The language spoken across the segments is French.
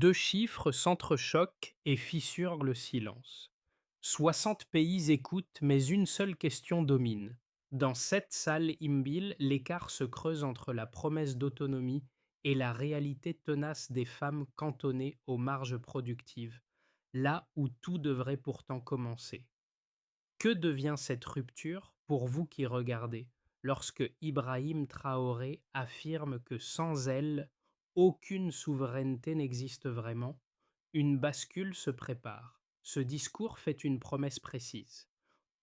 Deux chiffres s'entrechoquent et fissurent le silence. 60 pays écoutent, mais une seule question domine. Dans cette salle immobile, l'écart se creuse entre la promesse d'autonomie et la réalité tenace des femmes cantonnées aux marges productives, là où tout devrait pourtant commencer. Que devient cette rupture pour vous qui regardez, lorsque Ibrahim Traoré affirme que sans elle, aucune souveraineté n'existe vraiment? Une bascule se prépare. Ce discours fait une promesse précise: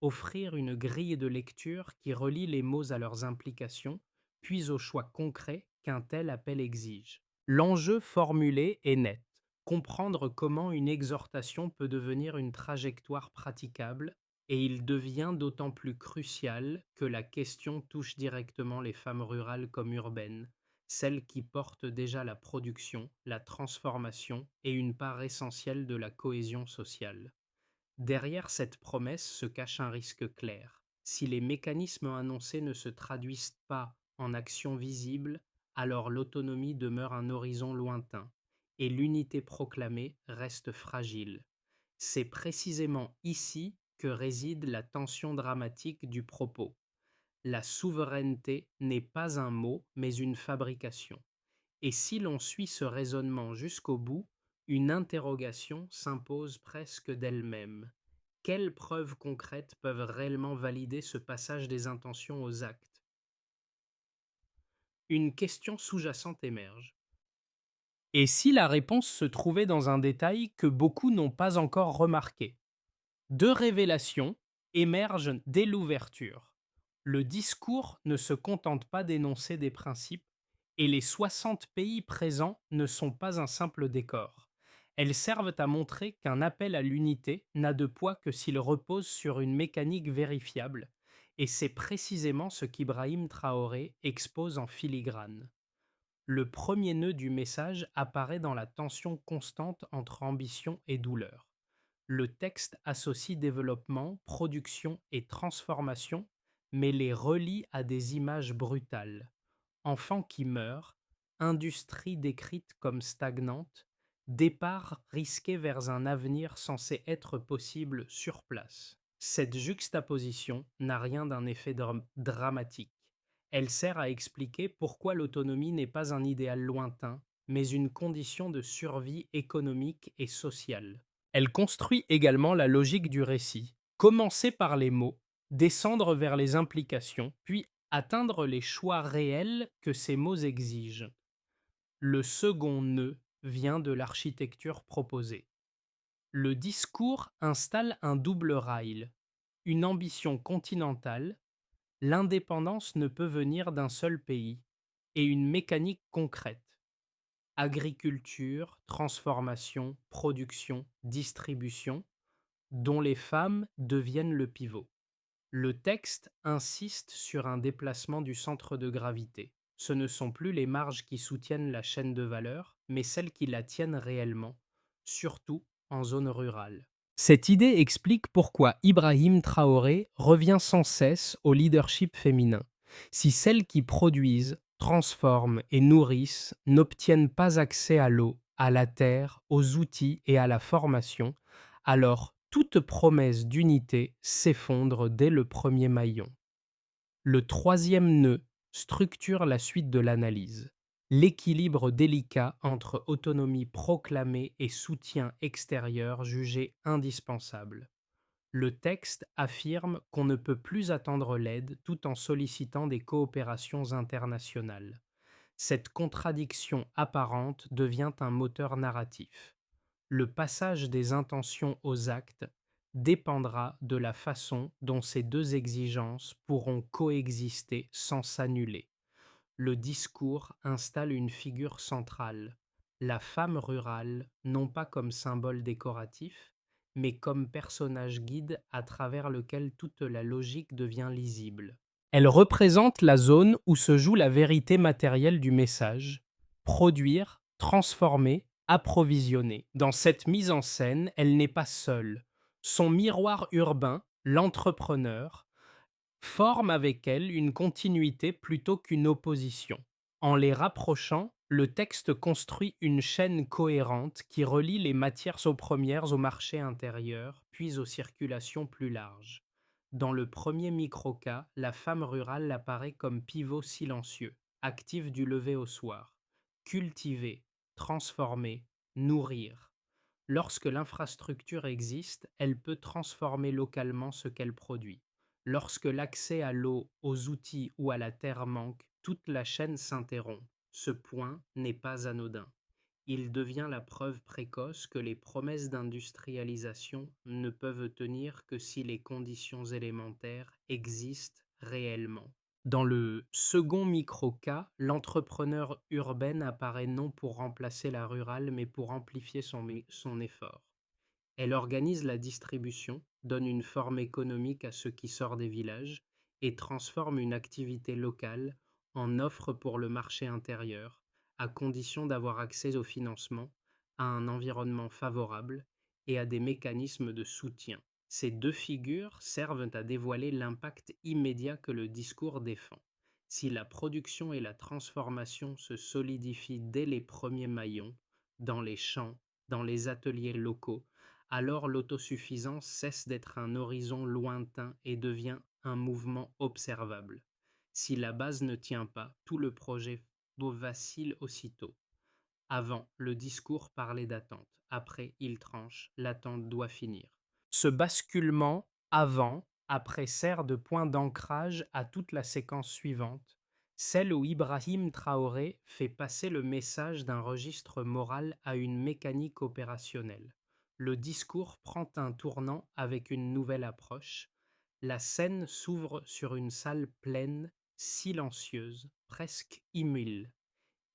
offrir une grille de lecture qui relie les mots à leurs implications, puis aux choix concrets qu'un tel appel exige. L'enjeu formulé est net: comprendre comment une exhortation peut devenir une trajectoire praticable, et il devient d'autant plus crucial que la question touche directement les femmes rurales comme urbaines, celles qui portent déjà la production, la transformation et une part essentielle de la cohésion sociale. Derrière cette promesse se cache un risque clair. Si les mécanismes annoncés ne se traduisent pas en actions visibles, alors l'autonomie demeure un horizon lointain et l'unité proclamée reste fragile. C'est précisément ici que réside la tension dramatique du propos. La souveraineté n'est pas un mot, mais une fabrication. Et si l'on suit ce raisonnement jusqu'au bout, une interrogation s'impose presque d'elle-même. Quelles preuves concrètes peuvent réellement valider ce passage des intentions aux actes? Une question sous-jacente émerge. Et si la réponse se trouvait dans un détail que beaucoup n'ont pas encore remarqué? Deux révélations émergent dès l'ouverture. Le discours ne se contente pas d'énoncer des principes, et les 60 pays présents ne sont pas un simple décor. Elles servent à montrer qu'un appel à l'unité n'a de poids que s'il repose sur une mécanique vérifiable, et c'est précisément ce qu'Ibrahim Traoré expose en filigrane. Le premier nœud du message apparaît dans la tension constante entre ambition et douleur. Le texte associe développement, production et transformation, mais les relie à des images brutales. Enfants qui meurent, industrie décrite comme stagnante, départ risqué vers un avenir censé être possible sur place. Cette juxtaposition n'a rien d'un effet dramatique. Elle sert à expliquer pourquoi l'autonomie n'est pas un idéal lointain, mais une condition de survie économique et sociale. Elle construit également la logique du récit: commencer par les mots, descendre vers les implications, puis atteindre les choix réels que ces mots exigent. Le second nœud vient de l'architecture proposée. Le discours installe un double rail, une ambition continentale: l'indépendance ne peut venir d'un seul pays, et une mécanique concrète: agriculture, transformation, production, distribution, dont les femmes deviennent le pivot. Le texte insiste sur un déplacement du centre de gravité. Ce ne sont plus les marges qui soutiennent la chaîne de valeur, mais celles qui la tiennent réellement, surtout en zone rurale. Cette idée explique pourquoi Ibrahim Traoré revient sans cesse au leadership féminin. Si celles qui produisent, transforment et nourrissent n'obtiennent pas accès à l'eau, à la terre, aux outils et à la formation, alors toute promesse d'unité s'effondre dès le premier maillon. Le troisième nœud structure la suite de l'analyse: l'équilibre délicat entre autonomie proclamée et soutien extérieur jugé indispensable. Le texte affirme qu'on ne peut plus attendre l'aide tout en sollicitant des coopérations internationales. Cette contradiction apparente devient un moteur narratif. Le passage des intentions aux actes dépendra de la façon dont ces deux exigences pourront coexister sans s'annuler. Le discours installe une figure centrale: la femme rurale, non pas comme symbole décoratif, mais comme personnage guide à travers lequel toute la logique devient lisible. Elle représente la zone où se joue la vérité matérielle du message: produire, transformer, approvisionner. Dans cette mise en scène, elle n'est pas seule. Son miroir urbain, l'entrepreneur, forme avec elle une continuité plutôt qu'une opposition. En les rapprochant, Le texte construit une chaîne cohérente qui relie les matières premières au marché intérieur, puis aux circulations plus larges. Dans le premier microcas, la femme rurale apparaît comme pivot silencieux, active du lever au soir. Cultiver, transformer, nourrir. Lorsque l'infrastructure existe, elle peut transformer localement ce qu'elle produit. Lorsque l'accès à l'eau, aux outils ou à la terre manque, toute la chaîne s'interrompt. Ce point n'est pas anodin. Il devient la preuve précoce que les promesses d'industrialisation ne peuvent tenir que si les conditions élémentaires existent réellement. Dans le second micro-cas, l'entrepreneur urbaine apparaît non pour remplacer la rurale, mais pour amplifier son effort. Elle organise la distribution, donne une forme économique à ce qui sort des villages et transforme une activité locale en offre pour le marché intérieur, à condition d'avoir accès au financement, à un environnement favorable et à des mécanismes de soutien. Ces deux figures servent à dévoiler l'impact immédiat que le discours défend. Si la production et la transformation se solidifient dès les premiers maillons, dans les champs, dans les ateliers locaux, alors l'autosuffisance cesse d'être un horizon lointain et devient un mouvement observable. Si la base ne tient pas, tout le projet vacille aussitôt. Avant, le discours parlait d'attente. Après, il tranche. L'attente doit finir. Ce basculement avant-après sert de point d'ancrage à toute la séquence suivante, celle où Ibrahim Traoré fait passer le message d'un registre moral à une mécanique opérationnelle. Le discours prend un tournant avec une nouvelle approche. La scène s'ouvre sur une salle pleine, silencieuse, presque immobile.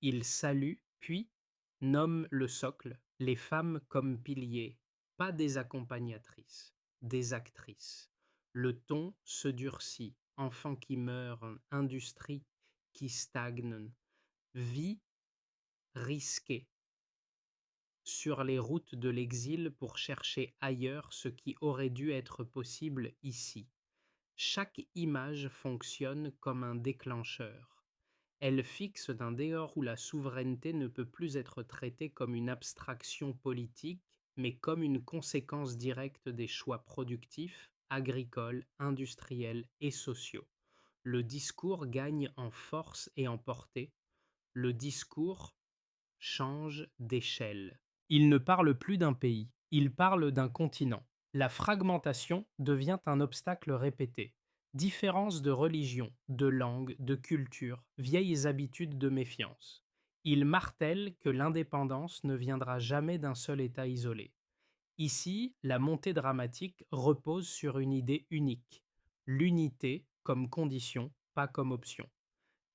Il salue, puis nomme le socle, les femmes comme piliers, pas des accompagnatrices, des actrices. Le ton se durcit, enfants qui meurent, industrie qui stagne, vie risquée sur les routes de l'exil pour chercher ailleurs ce qui aurait dû être possible ici. Chaque image fonctionne comme un déclencheur. Elle fixe d'un dehors où la souveraineté ne peut plus être traitée comme une abstraction politique, mais comme une conséquence directe des choix productifs, agricoles, industriels et sociaux. Le discours gagne en force et en portée. Le discours change d'échelle. Il ne parle plus d'un pays, il parle d'un continent. La fragmentation devient un obstacle répété. Différences de religion, de langue, de culture, vieilles habitudes de méfiance. Il martèle que l'indépendance ne viendra jamais d'un seul État isolé. Ici, la montée dramatique repose sur une idée unique, l'unité comme condition, pas comme option.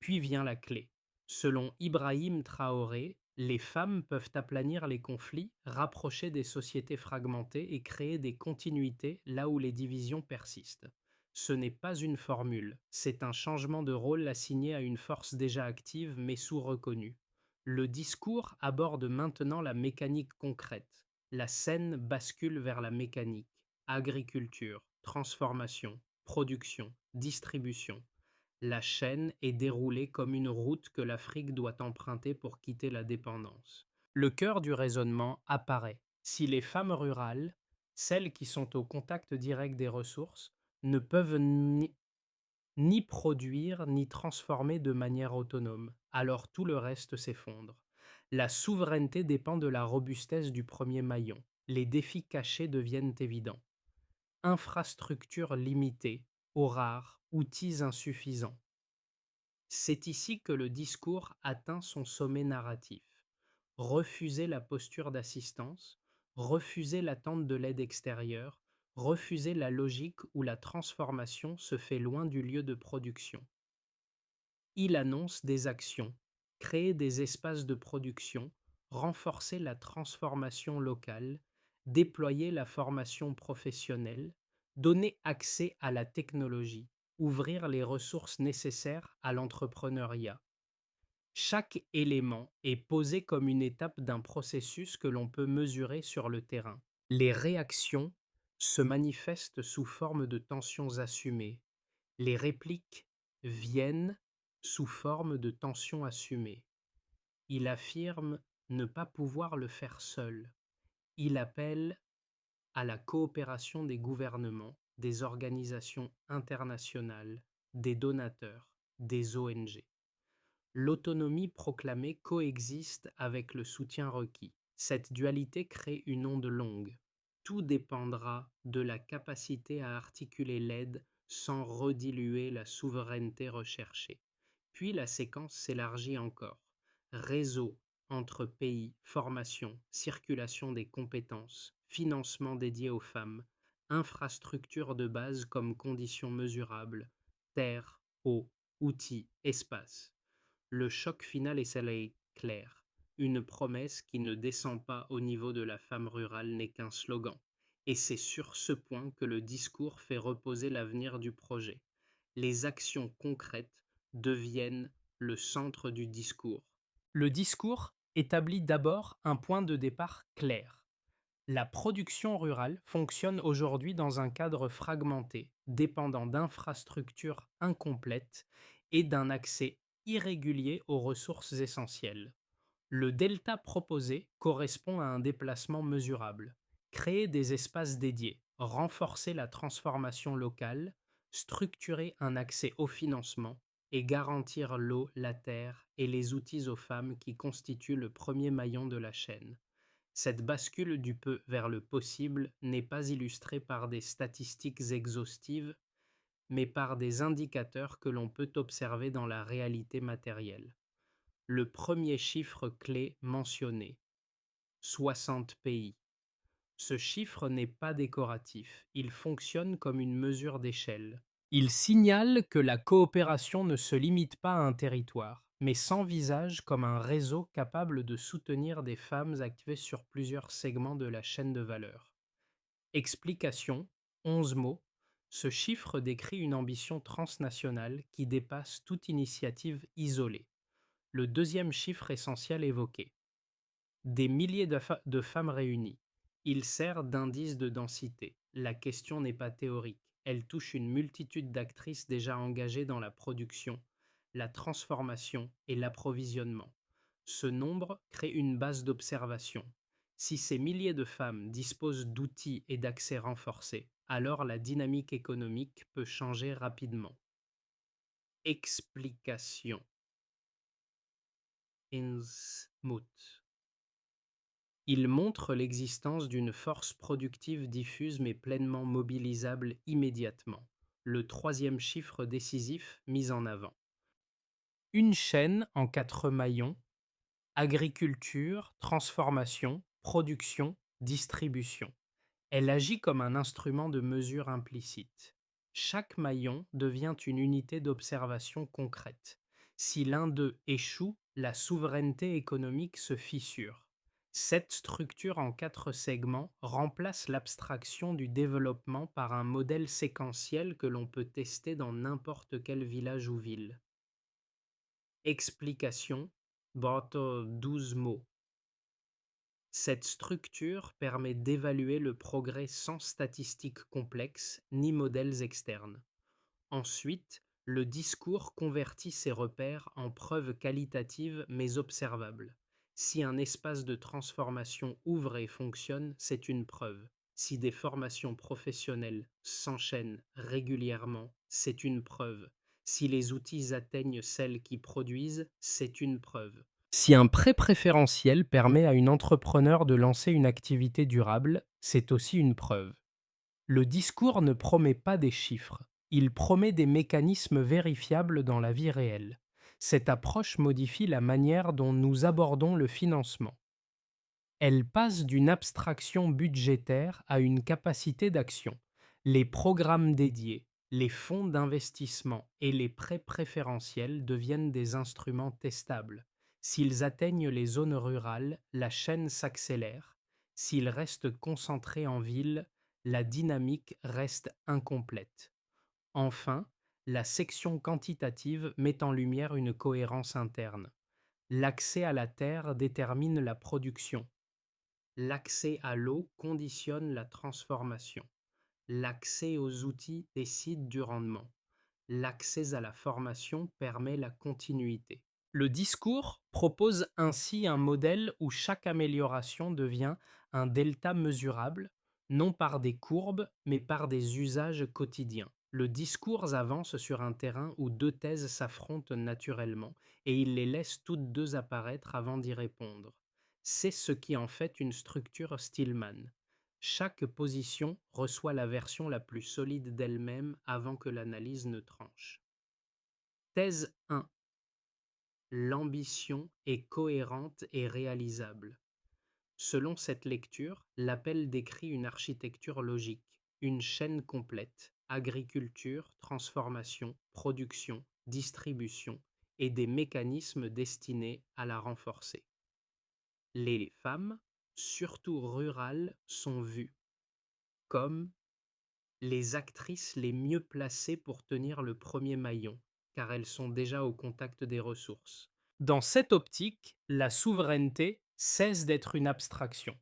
Puis vient la clé. Selon Ibrahim Traoré, les femmes peuvent aplanir les conflits, rapprocher des sociétés fragmentées et créer des continuités là où les divisions persistent. Ce n'est pas une formule, c'est un changement de rôle assigné à une force déjà active mais sous-reconnue. Le discours aborde maintenant la mécanique concrète. La scène bascule vers la mécanique. Agriculture, transformation, production, distribution. La chaîne est déroulée comme une route que l'Afrique doit emprunter pour quitter la dépendance. Le cœur du raisonnement apparaît. Si les femmes rurales, celles qui sont au contact direct des ressources, ne peuvent ni produire ni transformer de manière autonome, alors tout le reste s'effondre. La souveraineté dépend de la robustesse du premier maillon. Les défis cachés deviennent évidents. Infrastructures limitées, eaux rares, outils insuffisants. C'est ici que le discours atteint son sommet narratif. Refuser la posture d'assistance, refuser l'attente de l'aide extérieure, refuser la logique où la transformation se fait loin du lieu de production. Il annonce des actions, créer des espaces de production, renforcer la transformation locale, déployer la formation professionnelle, donner accès à la technologie, ouvrir les ressources nécessaires à l'entrepreneuriat. Chaque élément est posé comme une étape d'un processus que l'on peut mesurer sur le terrain. Les réactions se manifestent sous forme de tensions assumées. Les répliques viennent sous forme de tensions assumées. Il affirme ne pas pouvoir le faire seul. Il appelle à la coopération des gouvernements, des organisations internationales, des donateurs, des ONG. L'autonomie proclamée coexiste avec le soutien requis. Cette dualité crée une onde longue. Tout dépendra de la capacité à articuler l'aide sans rediluer la souveraineté recherchée. Puis la séquence s'élargit encore. Réseau entre pays, formation, circulation des compétences, financement dédié aux femmes, infrastructures de base comme conditions mesurables, terre, eau, outils, espace. Le choc final est celle clair. Une promesse qui ne descend pas au niveau de la femme rurale n'est qu'un slogan. Et c'est sur ce point que le discours fait reposer l'avenir du projet. Les actions concrètes deviennent le centre du discours. Le discours établit d'abord un point de départ clair. La production rurale fonctionne aujourd'hui dans un cadre fragmenté, dépendant d'infrastructures incomplètes et d'un accès irrégulier aux ressources essentielles. Le delta proposé correspond à un déplacement mesurable. Créer des espaces dédiés, renforcer la transformation locale, structurer un accès au financement et garantir l'eau, la terre et les outils aux femmes qui constituent le premier maillon de la chaîne. Cette bascule du peu vers le possible n'est pas illustrée par des statistiques exhaustives, mais par des indicateurs que l'on peut observer dans la réalité matérielle. Le premier chiffre clé mentionné, 60 pays. Ce chiffre n'est pas décoratif, il fonctionne comme une mesure d'échelle. Il signale que la coopération ne se limite pas à un territoire, mais s'envisage comme un réseau capable de soutenir des femmes activées sur plusieurs segments de la chaîne de valeur. Explication, 11 mots. Ce chiffre décrit une ambition transnationale qui dépasse toute initiative isolée. Le deuxième chiffre essentiel évoqué. Des milliers de femmes réunies. Il sert d'indice de densité. La question n'est pas théorique. Elle touche une multitude d'actrices déjà engagées dans la production, la transformation et l'approvisionnement. Ce nombre crée une base d'observation. Si ces milliers de femmes disposent d'outils et d'accès renforcés, alors la dynamique économique peut changer rapidement. Explication. Innsmouth. Il montre l'existence d'une force productive diffuse mais pleinement mobilisable immédiatement. Le troisième chiffre décisif mis en avant. Une chaîne en 4 maillons: agriculture, transformation, production, distribution. Elle agit comme un instrument de mesure implicite. Chaque maillon devient une unité d'observation concrète. Si l'un d'eux échoue, la souveraineté économique se fissure. Cette structure en 4 segments remplace l'abstraction du développement par un modèle séquentiel que l'on peut tester dans n'importe quel village ou ville. Explication, Barthes 12 mots. Cette structure permet d'évaluer le progrès sans statistiques complexes ni modèles externes. Ensuite, le discours convertit ces repères en preuves qualitatives mais observables. Si un espace de transformation ouvre et fonctionne, c'est une preuve. Si des formations professionnelles s'enchaînent régulièrement, c'est une preuve. Si les outils atteignent celles qui produisent, c'est une preuve. Si un prêt préférentiel permet à une entrepreneur de lancer une activité durable, c'est aussi une preuve. Le discours ne promet pas des chiffres, il promet des mécanismes vérifiables dans la vie réelle. Cette approche modifie la manière dont nous abordons le financement. Elle passe d'une abstraction budgétaire à une capacité d'action. Les programmes dédiés, les fonds d'investissement et les prêts préférentiels deviennent des instruments testables. S'ils atteignent les zones rurales, la chaîne s'accélère. S'ils restent concentrés en ville, la dynamique reste incomplète. Enfin, la section quantitative met en lumière une cohérence interne. L'accès à la terre détermine la production. L'accès à l'eau conditionne la transformation. L'accès aux outils décide du rendement. L'accès à la formation permet la continuité. Le discours propose ainsi un modèle où chaque amélioration devient un delta mesurable, non par des courbes, mais par des usages quotidiens. Le discours avance sur un terrain où deux thèses s'affrontent naturellement, et il les laisse toutes deux apparaître avant d'y répondre. C'est ce qui en fait une structure Stillman. Chaque position reçoit la version la plus solide d'elle-même avant que l'analyse ne tranche. Thèse 1. L'ambition est cohérente et réalisable. Selon cette lecture, l'appel décrit une architecture logique, une chaîne complète, agriculture, transformation, production, distribution, et des mécanismes destinés à la renforcer. Les femmes, surtout rurales, sont vues comme les actrices les mieux placées pour tenir le premier maillon, car elles sont déjà au contact des ressources. Dans cette optique, la souveraineté cesse d'être une abstraction.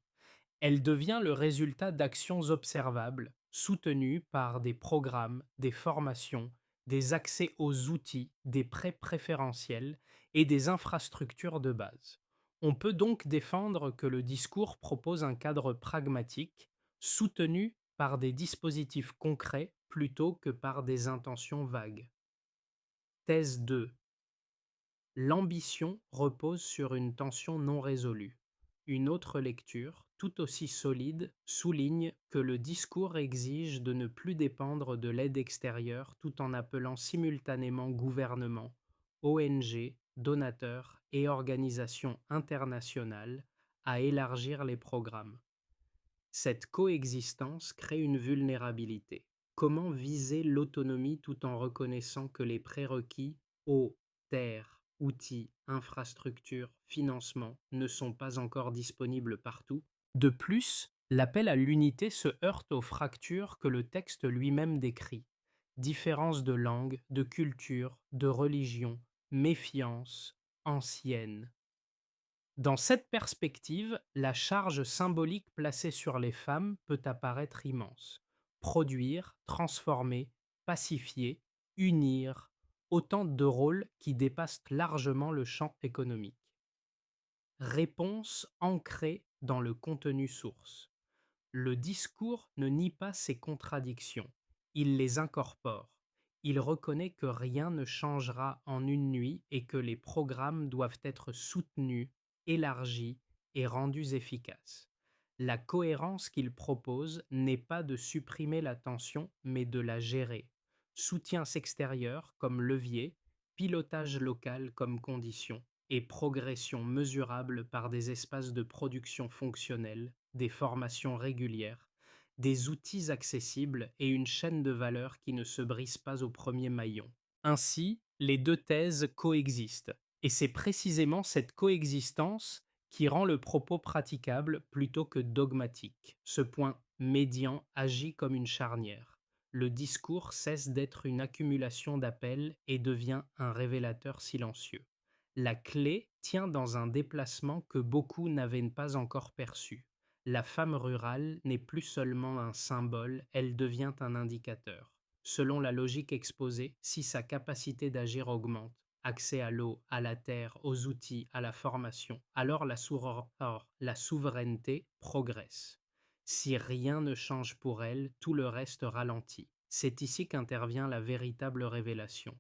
Elle devient le résultat d'actions observables, soutenues par des programmes, des formations, des accès aux outils, des prêts préférentiels et des infrastructures de base. On peut donc défendre que le discours propose un cadre pragmatique, soutenu par des dispositifs concrets plutôt que par des intentions vagues. Thèse 2. L'ambition repose sur une tension non résolue. Une autre lecture, tout aussi solide, souligne que le discours exige de ne plus dépendre de l'aide extérieure tout en appelant simultanément gouvernements, ONG, donateurs et organisations internationales à élargir les programmes. Cette coexistence crée une vulnérabilité. Comment viser l'autonomie tout en reconnaissant que les prérequis eau, terre, outils, infrastructures, financement ne sont pas encore disponibles partout? De plus, l'appel à l'unité se heurte aux fractures que le texte lui-même décrit. Différence de langue, de culture, de religion, méfiance, ancienne. Dans cette perspective, la charge symbolique placée sur les femmes peut apparaître immense. Produire, transformer, pacifier, unir, autant de rôles qui dépassent largement le champ économique. Réponse ancrée dans le contenu source. Le discours ne nie pas ces contradictions, il les incorpore. Il reconnaît que rien ne changera en une nuit et que les programmes doivent être soutenus, élargis et rendus efficaces. La cohérence qu'il propose n'est pas de supprimer la tension, mais de la gérer. Soutien extérieur comme levier, pilotage local comme condition, et progression mesurable par des espaces de production fonctionnels, des formations régulières, des outils accessibles et une chaîne de valeur qui ne se brise pas au premier maillon. Ainsi, les deux thèses coexistent, et c'est précisément cette coexistence qui rend le propos praticable plutôt que dogmatique. Ce point médian agit comme une charnière. Le discours cesse d'être une accumulation d'appels et devient un révélateur silencieux. La clé tient dans un déplacement que beaucoup n'avaient pas encore perçu. La femme rurale n'est plus seulement un symbole, elle devient un indicateur. Selon la logique exposée, si sa capacité d'agir augmente, accès à l'eau, à la terre, aux outils, à la formation, alors la souveraineté progresse. Si rien ne change pour elle, tout le reste ralentit. C'est ici qu'intervient la véritable révélation.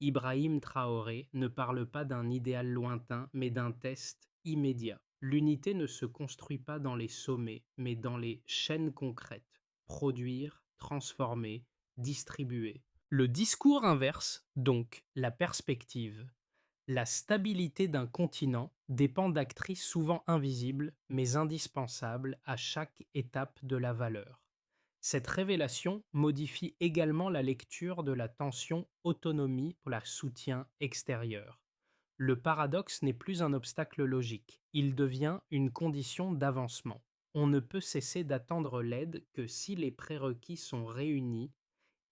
Ibrahim Traoré ne parle pas d'un idéal lointain, mais d'un test immédiat. L'unité ne se construit pas dans les sommets, mais dans les chaînes concrètes. Produire, transformer, distribuer. Le discours inverse, donc, la perspective. La stabilité d'un continent dépend d'actrices souvent invisibles, mais indispensables à chaque étape de la valeur. Cette révélation modifie également la lecture de la tension autonomie pour la soutien extérieur. Le paradoxe n'est plus un obstacle logique, il devient une condition d'avancement. On ne peut cesser d'attendre l'aide que si les prérequis sont réunis,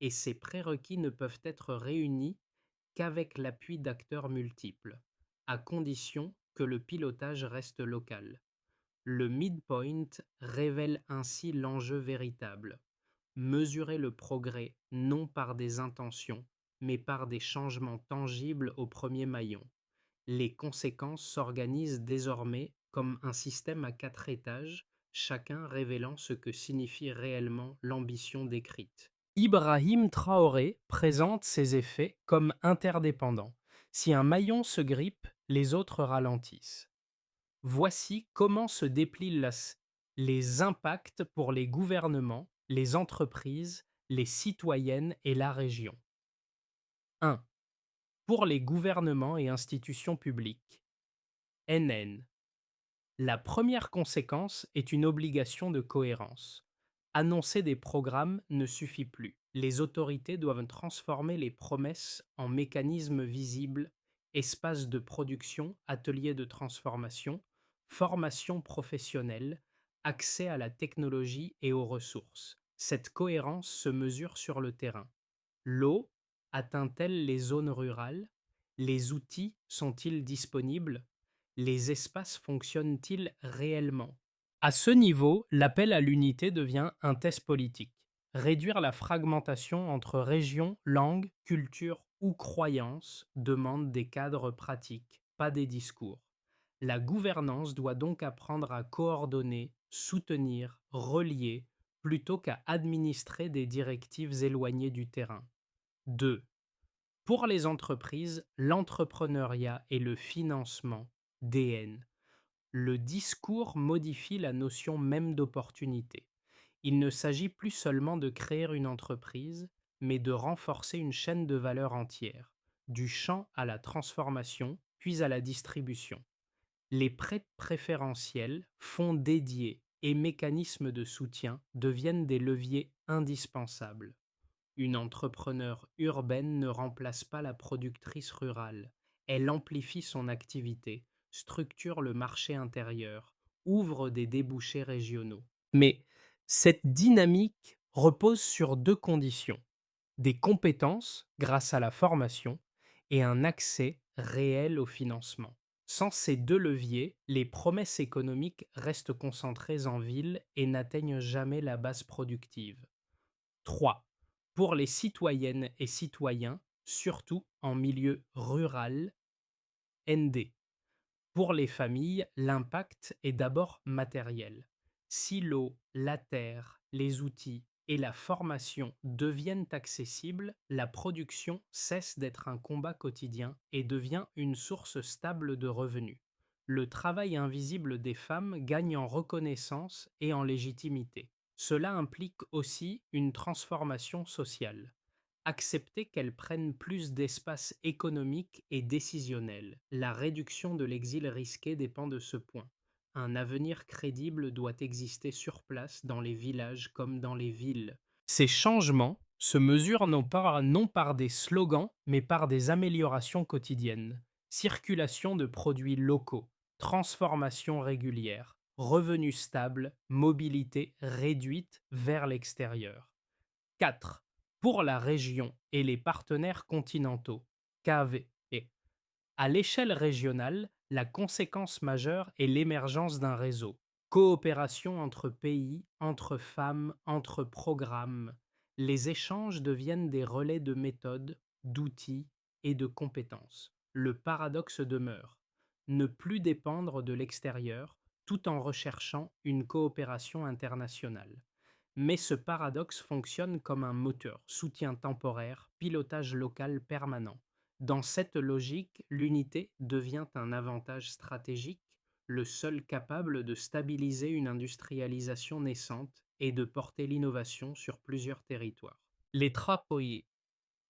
et ces prérequis ne peuvent être réunis qu'avec l'appui d'acteurs multiples, à condition que le pilotage reste local. Le midpoint révèle ainsi l'enjeu véritable. Mesurer le progrès non par des intentions, mais par des changements tangibles au premier maillon. Les conséquences s'organisent désormais comme un système à 4 étages, chacun révélant ce que signifie réellement l'ambition décrite. Ibrahim Traoré présente ces effets comme interdépendants. Si un maillon se grippe, les autres ralentissent. Voici comment se déplient les impacts pour les gouvernements, les entreprises, les citoyennes et la région. 1. Pour les gouvernements et institutions publiques. NN. La première conséquence est une obligation de cohérence. Annoncer des programmes ne suffit plus. Les autorités doivent transformer les promesses en mécanismes visibles, espaces de production, ateliers de transformation, formation professionnelle, accès à la technologie et aux ressources. Cette cohérence se mesure sur le terrain. L'eau atteint-elle les zones rurales? Les outils sont-ils disponibles? Les espaces fonctionnent-ils réellement? À ce niveau, l'appel à l'unité devient un test politique. Réduire la fragmentation entre régions, langues, cultures ou croyances demande des cadres pratiques, pas des discours. La gouvernance doit donc apprendre à coordonner, soutenir, relier, plutôt qu'à administrer des directives éloignées du terrain. 2. Pour les entreprises, l'entrepreneuriat et le financement, DN. Le discours modifie la notion même d'opportunité. Il ne s'agit plus seulement de créer une entreprise, mais de renforcer une chaîne de valeur entière, du champ à la transformation, puis à la distribution. Les prêts préférentiels, fonds dédiés et mécanismes de soutien deviennent des leviers indispensables. Une entrepreneure urbaine ne remplace pas la productrice rurale. Elle amplifie son activité, structure le marché intérieur, ouvre des débouchés régionaux. Mais cette dynamique repose sur deux conditions: des compétences grâce à la formation et un accès réel au financement. Sans ces deux leviers, les promesses économiques restent concentrées en ville et n'atteignent jamais la base productive. 3. Pour les citoyennes et citoyens, surtout en milieu rural, ND. Pour les familles, l'impact est d'abord matériel. Si l'eau, la terre, les outils et la formation deviennent accessibles, la production cesse d'être un combat quotidien et devient une source stable de revenus. Le travail invisible des femmes gagne en reconnaissance et en légitimité. Cela implique aussi une transformation sociale. Accepter qu'elles prennent plus d'espace économique et décisionnel. La réduction de l'exil risqué dépend de ce point. Un avenir crédible doit exister sur place dans les villages comme dans les villes. Ces changements se mesurent non par des slogans, mais par des améliorations quotidiennes. Circulation de produits locaux, transformation régulière, revenus stables, mobilité réduite vers l'extérieur. 4. Pour la région et les partenaires continentaux, KV. À l'échelle régionale, la conséquence majeure est l'émergence d'un réseau. Coopération entre pays, entre femmes, entre programmes. Les échanges deviennent des relais de méthodes, d'outils et de compétences. Le paradoxe demeure: ne plus dépendre de l'extérieur tout en recherchant une coopération internationale. Mais ce paradoxe fonctionne comme un moteur, soutien temporaire, pilotage local permanent. Dans cette logique, l'unité devient un avantage stratégique, le seul capable de stabiliser une industrialisation naissante et de porter l'innovation sur plusieurs territoires. Les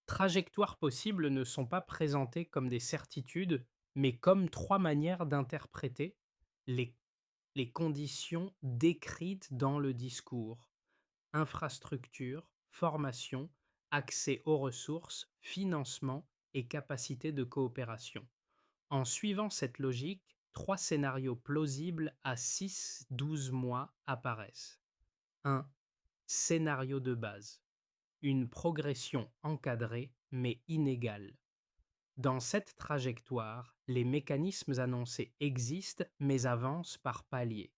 trajectoires possibles ne sont pas présentées comme des certitudes, mais comme trois manières d'interpréter les, les conditions décrites dans le discours: infrastructure, formation, accès aux ressources, financement et capacité de coopération. En suivant cette logique, trois scénarios plausibles à 6-12 mois apparaissent. 1. Scénario de base. Une progression encadrée mais inégale. Dans cette trajectoire, les mécanismes annoncés existent mais avancent par paliers.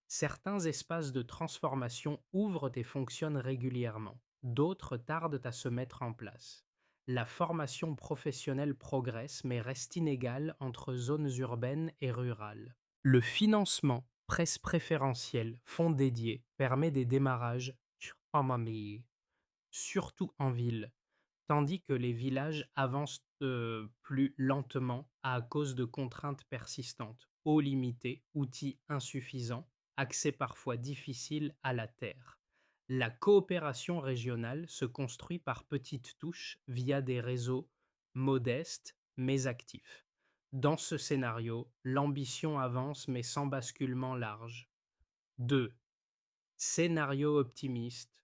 Certains espaces de transformation ouvrent et fonctionnent régulièrement, d'autres tardent à se mettre en place. La formation professionnelle progresse mais reste inégale entre zones urbaines et rurales. Le financement, presse préférentiel, fonds dédiés, permet des démarrages surtout en ville, tandis que les villages avancent plus lentement à cause de contraintes persistantes, eau limitée, outils insuffisants, accès parfois difficile à la terre. La coopération régionale se construit par petites touches via des réseaux modestes mais actifs. Dans ce scénario, l'ambition avance mais sans basculement large. 2. Scénario optimiste,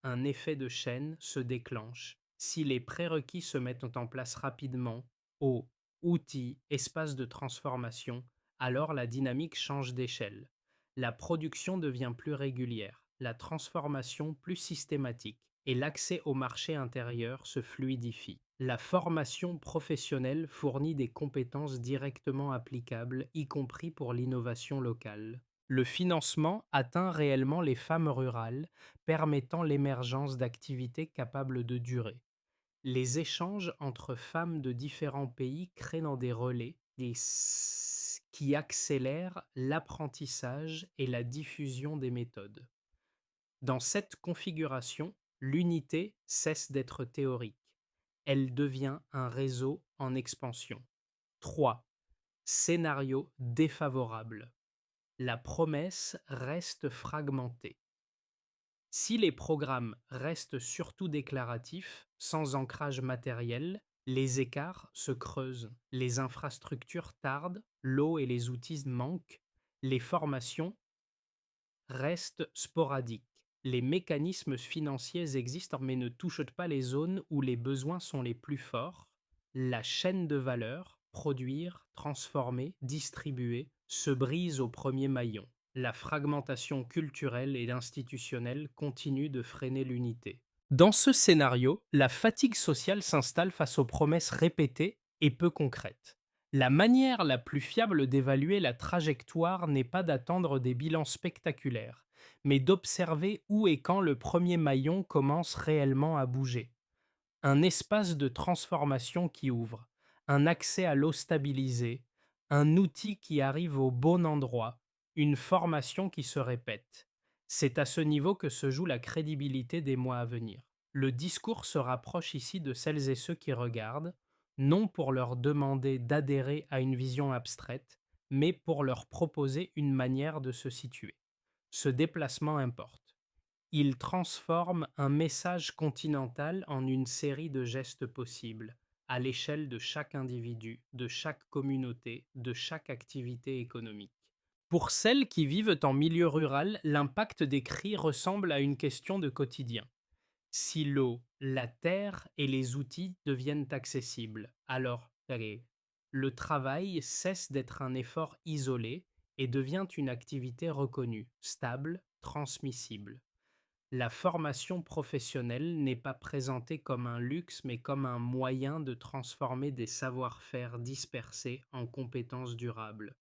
un effet de chaîne se déclenche si les prérequis se mettent en place rapidement, eau, outils, espaces de transformation, alors la dynamique change d'échelle. La production devient plus régulière, la transformation plus systématique et l'accès au marché intérieur se fluidifie. La formation professionnelle fournit des compétences directement applicables, y compris pour l'innovation locale. Le financement atteint réellement les femmes rurales, permettant l'émergence d'activités capables de durer. Les échanges entre femmes de différents pays créent dans des relais qui accélèrent l'apprentissage et la diffusion des méthodes. Dans cette configuration, l'unité cesse d'être théorique. Elle devient un réseau en expansion. 3. Scénario défavorable. La promesse reste fragmentée. Si les programmes restent surtout déclaratifs, sans ancrage matériel, les écarts se creusent, les infrastructures tardent, l'eau et les outils manquent, les formations restent sporadiques. Les mécanismes financiers existent mais ne touchent pas les zones où les besoins sont les plus forts. La chaîne de valeur, produire, transformer, distribuer, se brise au premier maillon. La fragmentation culturelle et institutionnelle continue de freiner l'unité. Dans ce scénario, la fatigue sociale s'installe face aux promesses répétées et peu concrètes. La manière la plus fiable d'évaluer la trajectoire n'est pas d'attendre des bilans spectaculaires, mais d'observer où et quand le premier maillon commence réellement à bouger. Un espace de transformation qui ouvre, un accès à l'eau stabilisée, un outil qui arrive au bon endroit, une formation qui se répète. C'est à ce niveau que se joue la crédibilité des mois à venir. Le discours se rapproche ici de celles et ceux qui regardent, non pour leur demander d'adhérer à une vision abstraite, mais pour leur proposer une manière de se situer. Ce déplacement importe. Il transforme un message continental en une série de gestes possibles, à l'échelle de chaque individu, de chaque communauté, de chaque activité économique. Pour celles qui vivent en milieu rural, l'impact des cris ressemble à une question de quotidien. Si l'eau, la terre et les outils deviennent accessibles, alors allez, le travail cesse d'être un effort isolé et devient une activité reconnue, stable, transmissible. La formation professionnelle n'est pas présentée comme un luxe, mais comme un moyen de transformer des savoir-faire dispersés en compétences durables.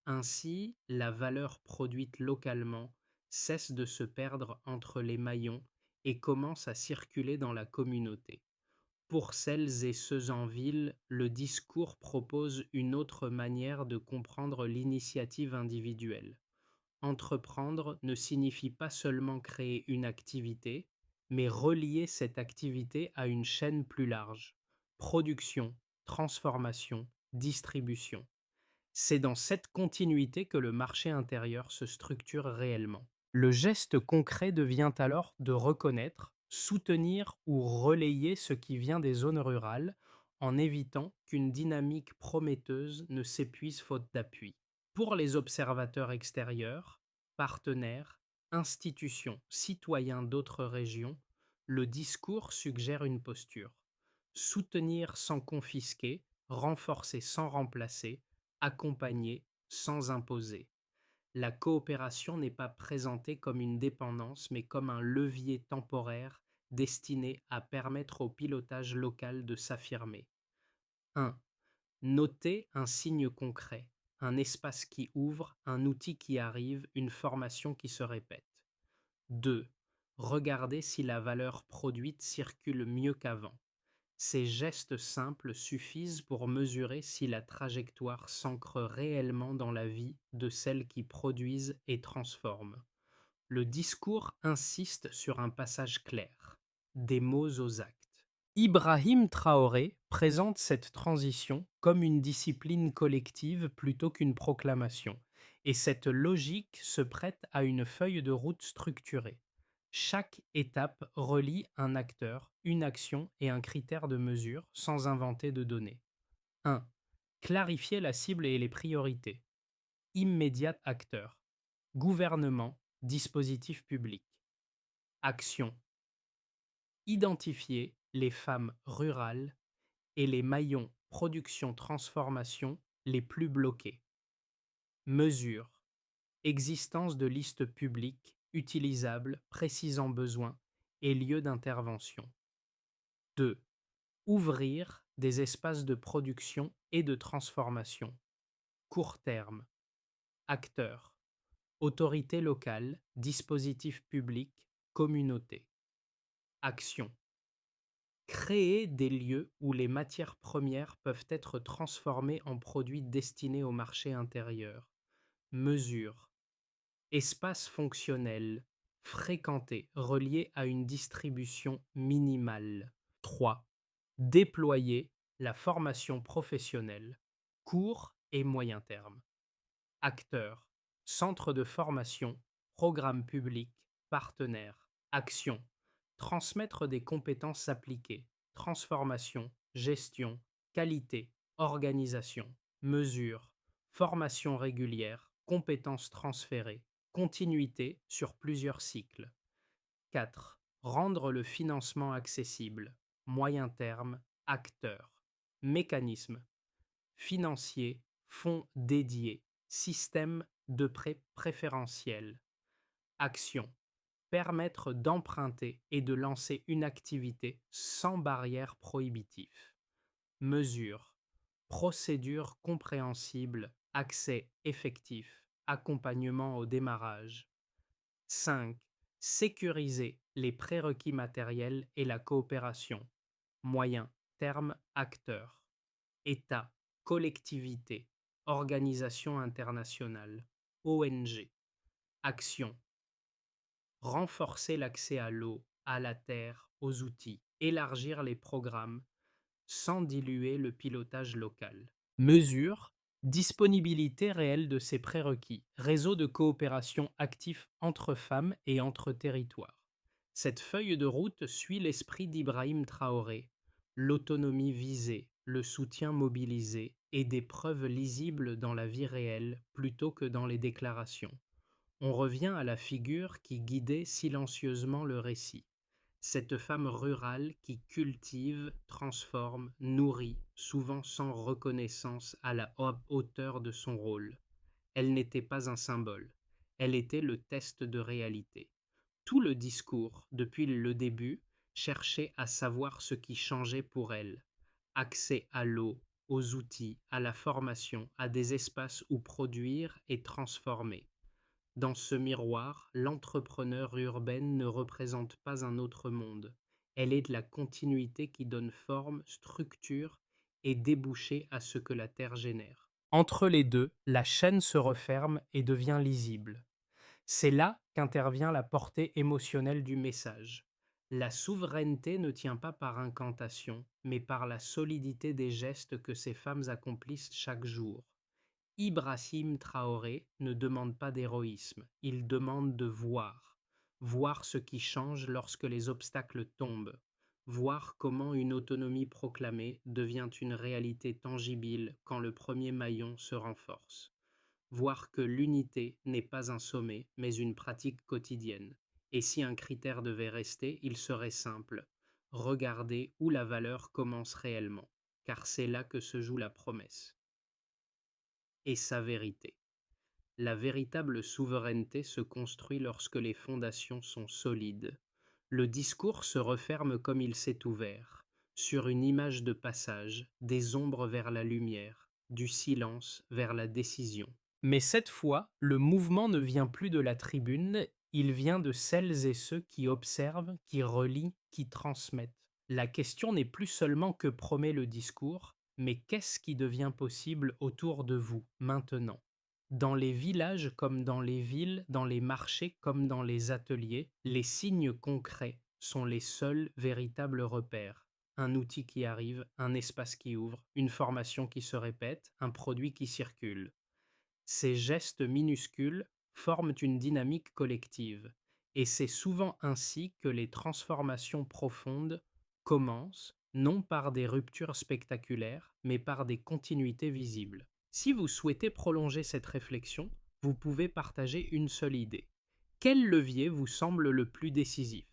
Ainsi, la valeur produite localement cesse de se perdre entre les maillons et commence à circuler dans la communauté. Pour celles et ceux en ville, le discours propose une autre manière de comprendre l'initiative individuelle. Entreprendre ne signifie pas seulement créer une activité, mais relier cette activité à une chaîne plus large. Production, transformation, distribution. C'est dans cette continuité que le marché intérieur se structure réellement. Le geste concret devient alors de reconnaître, soutenir ou relayer ce qui vient des zones rurales en évitant qu'une dynamique prometteuse ne s'épuise faute d'appui. Pour les observateurs extérieurs, partenaires, institutions, citoyens d'autres régions, le discours suggère une posture. Soutenir sans confisquer, renforcer sans remplacer, accompagner sans imposer. La coopération n'est pas présentée comme une dépendance, mais comme un levier temporaire destiné à permettre au pilotage local de s'affirmer. 1. Noter un signe concret, un espace qui ouvre, un outil qui arrive, une formation qui se répète. 2. Regarder si la valeur produite circule mieux qu'avant. Ces gestes simples suffisent pour mesurer si la trajectoire s'ancre réellement dans la vie de celles qui produisent et transforment. Le discours insiste sur un passage clair, des mots aux actes. Ibrahim Traoré présente cette transition comme une discipline collective plutôt qu'une proclamation, et cette logique se prête à une feuille de route structurée. Chaque étape relie un acteur, une action et un critère de mesure sans inventer de données. 1. Clarifier la cible et les priorités. Immédiat acteur. Gouvernement, dispositif public. Action. Identifier les femmes rurales et les maillons production-transformation les plus bloqués. Mesure. Existence de listes publiques utilisables précisant besoins et lieux d'intervention. 2. Ouvrir des espaces de production et de transformation. Court terme. Acteurs. Autorités locales, dispositifs publics, communautés. Action. Créer des lieux où les matières premières peuvent être transformées en produits destinés au marché intérieur. Mesure. Espace fonctionnel, fréquenté, relié à une distribution minimale. 3. Déployer la formation professionnelle, court et moyen terme. Acteurs, centres de formation, programmes publics, partenaires, actions, transmettre des compétences appliquées, transformation, gestion, qualité, organisation, mesure, formation régulière, compétences transférées, continuité sur plusieurs cycles. 4. Rendre le financement accessible, moyen terme, acteurs, mécanismes, financiers, fonds dédiés, système de prêt préférentiel, action, permettre d'emprunter et de lancer une activité sans barrière prohibitive. Mesure, procédure compréhensible, accès effectif, accompagnement au démarrage. 5. Sécuriser les prérequis matériels et la coopération. Moyen, terme, acteur. État, collectivité, organisation internationale, ONG. Action. Renforcer l'accès à l'eau, à la terre, aux outils. Élargir les programmes sans diluer le pilotage local. Mesure. Disponibilité réelle de ces prérequis. Réseau de coopération actif entre femmes et entre territoires. Cette feuille de route suit l'esprit d'Ibrahim Traoré. L'autonomie visée, le soutien mobilisé et des preuves lisibles dans la vie réelle plutôt que dans les déclarations. On revient à la figure qui guidait silencieusement le récit. Cette femme rurale qui cultive, transforme, nourrit, souvent sans reconnaissance à la hauteur de son rôle. Elle n'était pas un symbole, elle était le test de réalité. Tout le discours, depuis le début, cherchait à savoir ce qui changeait pour elle. Accès à l'eau, aux outils, à la formation, à des espaces où produire et transformer. Dans ce miroir, l'entrepreneur urbaine ne représente pas un autre monde. Elle est de la continuité qui donne forme, structure et débouché à ce que la Terre génère. Entre les deux, la chaîne se referme et devient lisible. C'est là qu'intervient la portée émotionnelle du message. La souveraineté ne tient pas par incantation, mais par la solidité des gestes que ces femmes accomplissent chaque jour. Ibrahim Traoré ne demande pas d'héroïsme, il demande de voir. Voir ce qui change lorsque les obstacles tombent. Voir comment une autonomie proclamée devient une réalité tangible quand le premier maillon se renforce. Voir que l'unité n'est pas un sommet, mais une pratique quotidienne. Et si un critère devait rester, il serait simple. Regarder où la valeur commence réellement, car c'est là que se joue la promesse. Et sa vérité. La véritable souveraineté se construit lorsque les fondations sont solides. Le discours se referme comme il s'est ouvert, sur une image de passage, des ombres vers la lumière, du silence vers la décision. Mais cette fois, le mouvement ne vient plus de la tribune, il vient de celles et ceux qui observent, qui relient, qui transmettent. La question n'est plus seulement que promet le discours, mais qu'est-ce qui devient possible autour de vous, maintenant? Dans les villages comme dans les villes, dans les marchés comme dans les ateliers, les signes concrets sont les seuls véritables repères. Un outil qui arrive, un espace qui ouvre, une formation qui se répète, un produit qui circule. Ces gestes minuscules forment une dynamique collective, et c'est souvent ainsi que les transformations profondes commencent, non par des ruptures spectaculaires, mais par des continuités visibles. Si vous souhaitez prolonger cette réflexion, vous pouvez partager une seule idée. Quel levier vous semble le plus décisif?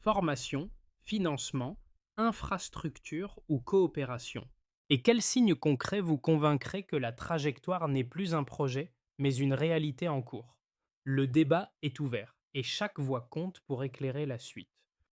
Formation, financement, infrastructure ou coopération? Et quel signe concret vous convaincrait que la trajectoire n'est plus un projet, mais une réalité en cours? Le débat est ouvert et chaque voix compte pour éclairer la suite.